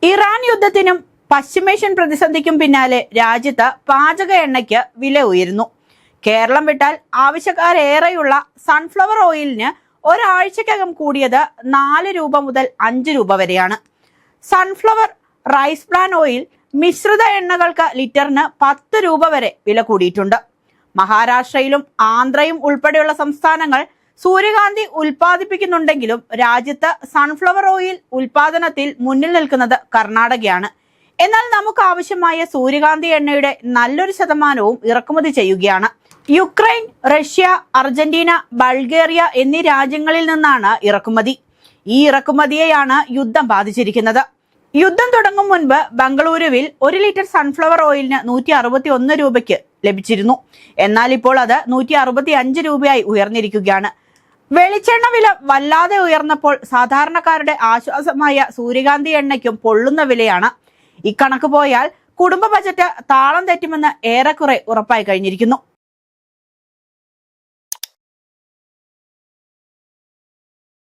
Iran യുദ്ധത്തിനും പശ്ചിമേഷ്യൻ പ്രതിസന്ധിക്കും പിന്നാലെ രാജ്യത്ത് പാചക എണ്ണയ്ക്ക് വില ഉയരുന്നു. കേരളം വിട്ടാൽ ആവശ്യക്കാരേറെയുള്ള സൺഫ്ലവർ ഓയിലിന് ഒരാഴ്ചക്കകം കൂടിയത് 4 രൂപ മുതൽ 5 രൂപ വരെയാണ്. സൺഫ്ലവർ, റൈസ് ബ്രാൻ ഓയിൽ, മിശ്രിത എണ്ണകൾക്ക് ലിറ്ററിന് 10 രൂപ വരെ വില കൂടിയിട്ടുണ്ട്. മഹാരാഷ്ട്രയിലും ആന്ധ്രയും ഉൾപ്പെടെയുള്ള സംസ്ഥാനങ്ങൾ സൂര്യകാന്തി ഉൽപ്പാദിപ്പിക്കുന്നുണ്ടെങ്കിലും രാജ്യത്ത് സൺഫ്ലവർ ഓയിൽ ഉൽപാദനത്തിൽ മുന്നിൽ നിൽക്കുന്നത് കർണാടകയാണ്. എന്നാൽ നമുക്ക് ആവശ്യമായ സൂര്യകാന്തി എണ്ണയുടെ നല്ലൊരു ശതമാനവും ഇറക്കുമതി ചെയ്യുകയാണ്. യുക്രൈൻ, റഷ്യ, അർജന്റീന, ബൾഗേറിയ എന്നീ രാജ്യങ്ങളിൽ നിന്നാണ് ഇറക്കുമതി. ഈ ഇറക്കുമതിയെയാണ് യുദ്ധം ബാധിച്ചിരിക്കുന്നത്. യുദ്ധം തുടങ്ങും മുൻപ് ബംഗളൂരുവിൽ 1 ലിറ്റർ സൺഫ്ലവർ ഓയിലിന് 161 രൂപയ്ക്ക് ലഭിച്ചിരുന്നു. എന്നാൽ ഇപ്പോൾ അത് 165 രൂപയായി ഉയർന്നിരിക്കുകയാണ്. വെളിച്ചെണ്ണ വില വല്ലാതെ ഉയർന്നപ്പോൾ സാധാരണക്കാരുടെ ആശ്വാസമായ സൂര്യകാന്തി എണ്ണയ്ക്കും പൊള്ളുന്ന വിലയാണ്. ഇക്കണക്ക് പോയാൽ കുടുംബ ബജറ്റ് താളം തെറ്റുമെന്ന് ഏറെക്കുറെ ഉറപ്പായി കഴിഞ്ഞിരിക്കുന്നു.